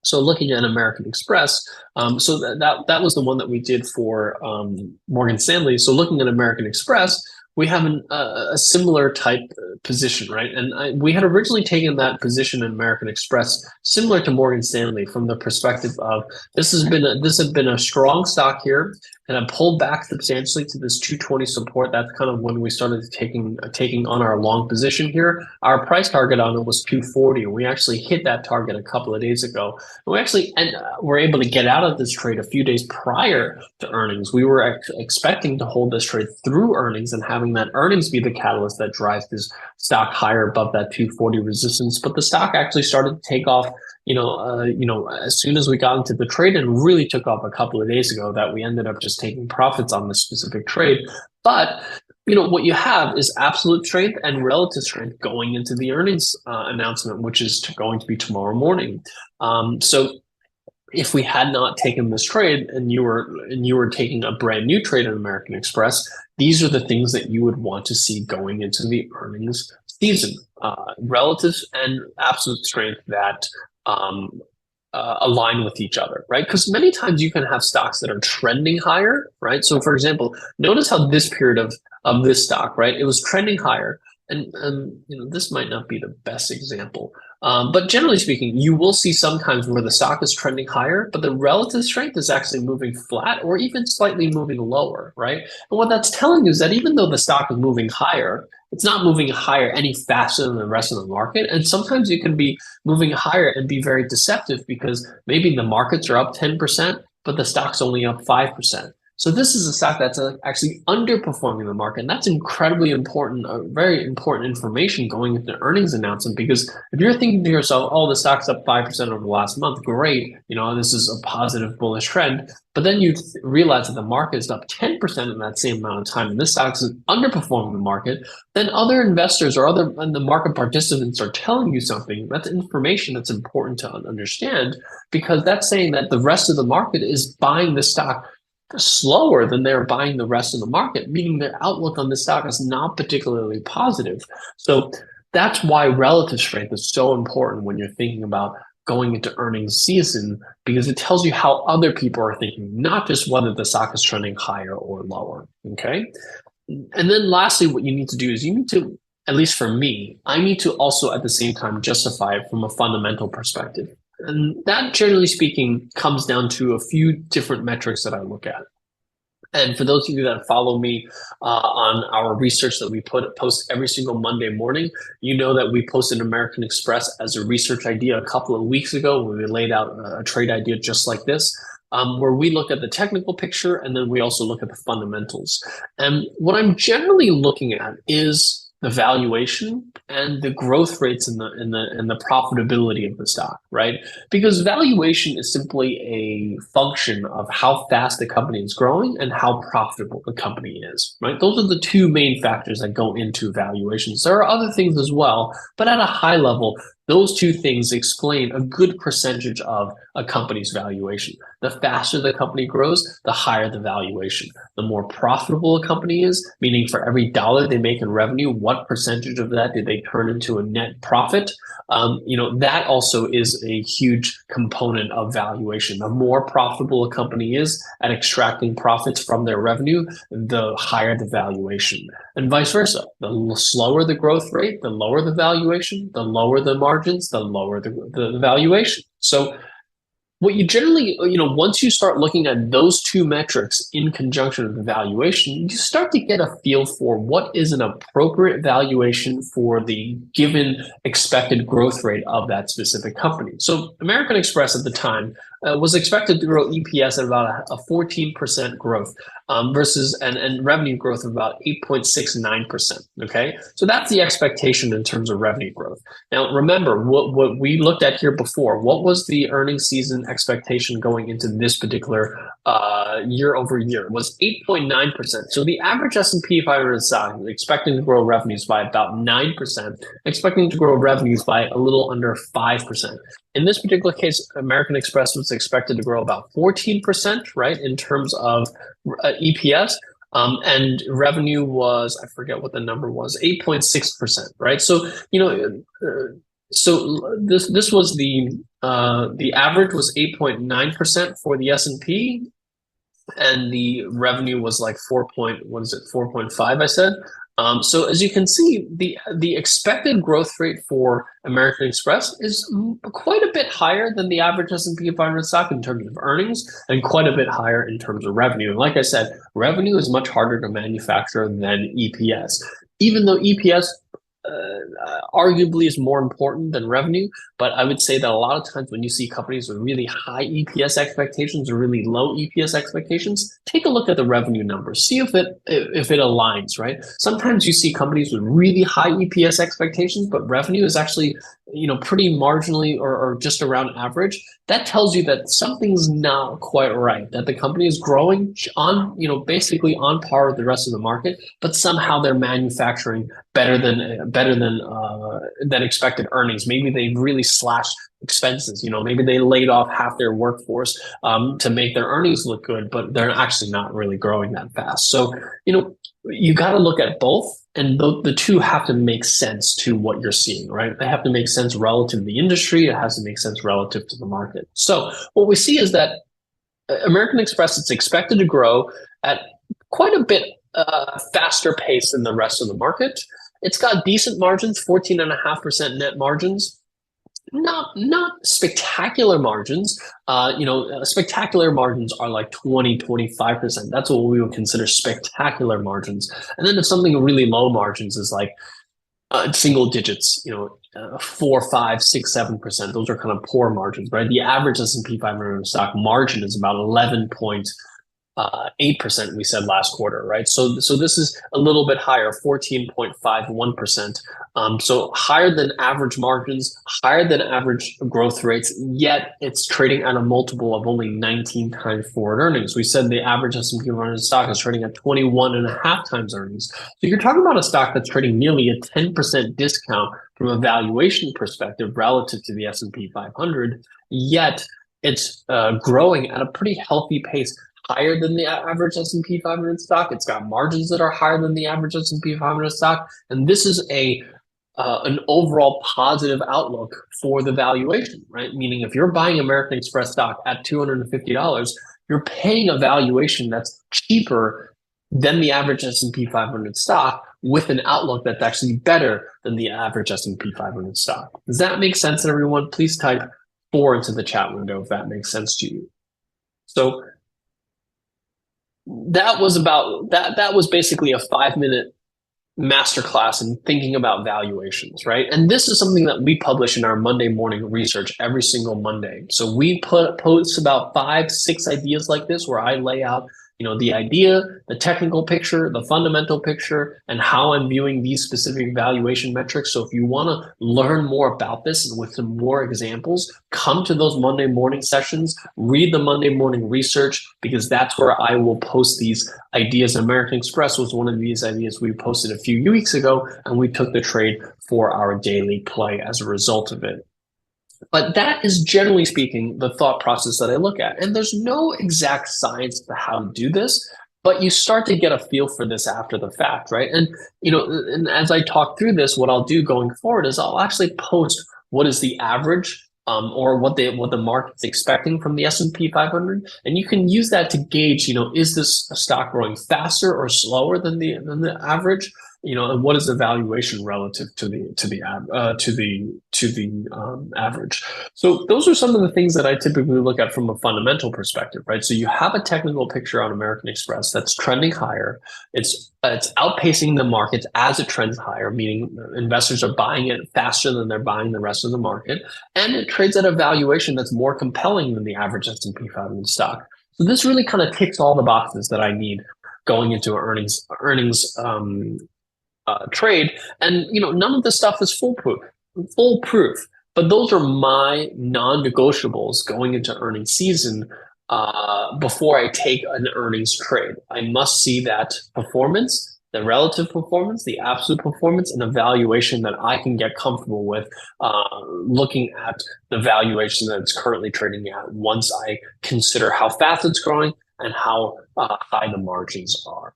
So looking at American Express, so that was the one that we did for Morgan Stanley. So looking at American Express, we have a similar type position, right? And we had originally taken that position in American Express similar to Morgan Stanley from the perspective of this had been a strong stock here, and I pulled back substantially to this 220 support. That's kind of when we started taking on our long position here. Our price target on it was 240, and we actually hit that target a couple of days ago. And we actually were able to get out of this trade a few days prior to earnings. We were expecting to hold this trade through earnings and having that earnings be the catalyst that drives this stock higher above that 240 resistance. But the stock actually started to take off, as soon as we got into the trade, and really took off a couple of days ago, that we ended up just taking profits on this specific trade. But what you have is absolute strength and relative strength going into the earnings announcement, which is going to be tomorrow morning. So if we had not taken this trade and you were taking a brand new trade in American Express, these are the things that you would want to see going into the earnings season: relative and absolute strength that align with each other, right? Because many times you can have stocks that are trending higher, right? So for example, notice how this period of this stock, right? It was trending higher. And this might not be the best example, but generally speaking, you will see sometimes where the stock is trending higher, but the relative strength is actually moving flat or even slightly moving lower, right? And what that's telling you is that even though the stock is moving higher, it's not moving higher any faster than the rest of the market. And sometimes you can be moving higher and be very deceptive because maybe the markets are up 10%, but the stock's only up 5%. So this is a stock that's actually underperforming the market. And that's incredibly important, very important information going into the earnings announcement, because if you're thinking to yourself, oh, the stock's up 5% over the last month, great, this is a positive bullish trend. But then you realize that the market is up 10% in that same amount of time, and this stock is underperforming the market, then other investors or the market participants are telling you something. That's information that's important to understand, because that's saying that the rest of the market is buying the stock slower than they're buying the rest of the market, meaning their outlook on the stock is not particularly positive. So that's why relative strength is so important when you're thinking about going into earnings season, because it tells you how other people are thinking, not just whether the stock is trending higher or lower. Okay. And then lastly, what you need to do is you need to, at least for me, I need to also at the same time justify it from a fundamental perspective. And that, generally speaking, comes down to a few different metrics that I look at. And for those of you that follow me on our research that we post every single Monday morning, you know that we posted American Express as a research idea a couple of weeks ago when we laid out a trade idea just like this, where we look at the technical picture and then we also look at the fundamentals. And what I'm generally looking at is the valuation and the growth rates and the profitability of the stock, right? Because valuation is simply a function of how fast the company is growing and how profitable the company is, right? Those are the two main factors that go into valuations. There are other things as well, but at a high level, those two things explain a good percentage of a company's valuation. The faster the company grows, the higher the valuation. The more profitable a company is, meaning for every dollar they make in revenue, what percentage of that did they turn into a net profit? That also is a huge component of valuation. The more profitable a company is at extracting profits from their revenue, the higher the valuation. And vice versa. The slower the growth rate, the lower the valuation, the lower the margins, the lower the valuation. So what you generally, once you start looking at those two metrics in conjunction with the valuation, you start to get a feel for what is an appropriate valuation for the given expected growth rate of that specific company. So American Express at the time was expected to grow EPS at about a 14% growth versus and revenue growth of about 8.69%. Okay, so that's the expectation in terms of revenue growth. Now, remember what we looked at here before. What was the earnings season expectation going into this particular year over year? Was 8.9%. So the average S&P 500 stock is expecting to grow revenues by about 9%, expecting to grow revenues by a little under 5%. In this particular case, American Express was expected to grow about 14%, right, in terms of EPS. And revenue was, I forget what the number was, 8.6%, right? So, So this was the average was 8.9% for the S&P, and the revenue was like 4.5, I said. So as you can see, the expected growth rate for American Express is quite a bit higher than the average S&P 500 stock in terms of earnings, and quite a bit higher in terms of revenue. And like I said, revenue is much harder to manufacture than EPS. Even though EPS arguably is more important than revenue. But I would say that a lot of times when you see companies with really high EPS expectations or really low EPS expectations, take a look at the revenue numbers, see if it aligns, right? Sometimes you see companies with really high EPS expectations, but revenue is actually, pretty marginally or just around average. That tells you that something's not quite right, that the company is growing on, basically on par with the rest of the market, but somehow they're manufacturing better than expected earnings. Maybe they really slashed expenses. Maybe they laid off half their workforce to make their earnings look good, but they're actually not really growing that fast. So you got to look at both, and the two have to make sense to what you're seeing, right? They have to make sense relative to the industry. It has to make sense relative to the market. So what we see is that American Express, it's expected to grow at quite a bit faster pace than the rest of the market. It's got decent margins, 14.5% net margins. Not spectacular margins. Spectacular margins are like 20-25%. That's what we would consider spectacular margins. And then if something really low margins is like single digits, 4, 5, 6, 7%. Those are kind of poor margins, right? The average S&P 500 stock margin is about 11.8%, we said last quarter, right? So this is a little bit higher, 14.51%. So higher than average margins, higher than average growth rates, yet it's trading at a multiple of only 19 times forward earnings. We said the average S&P 500 stock is trading at 21.5 times earnings. So you're talking about a stock that's trading nearly a 10% discount from a valuation perspective relative to the S&P 500, yet it's growing at a pretty healthy pace, higher than the average S&P 500 stock. It's got margins that are higher than the average S&P 500 stock. And this is an overall positive outlook for the valuation, right? Meaning if you're buying American Express stock at $250, you're paying a valuation that's cheaper than the average S&P 500 stock, with an outlook that's actually better than the average S&P 500 stock. Does that make sense, everyone? Please type 4 into the chat window if that makes sense to you. So that was basically a 5-minute masterclass in thinking about valuations, right? And this is something that we publish in our Monday morning research every single Monday. So we post about 5, 6 ideas like this, where I lay out the idea, the technical picture, the fundamental picture, and how I'm viewing these specific valuation metrics. So if you want to learn more about this and with some more examples, come to those Monday morning sessions, read the Monday morning research, because that's where I will post these ideas. American Express was one of these ideas we posted a few weeks ago, and we took the trade for our daily play as a result of it. But that is, generally speaking, the thought process that I look at. And there's no exact science to how to do this, but you start to get a feel for this after the fact, right? And and as I talk through this, what I'll do going forward is I'll actually post what is the average, or what the market's expecting from the S&P 500, and you can use that to gauge, is this stock growing faster or slower than the average? And what is the valuation relative to the average? So those are some of the things that I typically look at from a fundamental perspective, right? So you have a technical picture on American Express that's trending higher. It's outpacing the markets as it trends higher, meaning investors are buying it faster than they're buying the rest of the market, and it trades at a valuation that's more compelling than the average S&P 500 stock. So this really kind of ticks all the boxes that I need going into earnings trade. And none of this stuff is foolproof, but those are my non-negotiables going into earnings season. Before I take an earnings trade, I must see that performance, the relative performance, the absolute performance, and the valuation that I can get comfortable with, looking at the valuation that it's currently trading at, once I consider how fast it's growing and how high the margins are.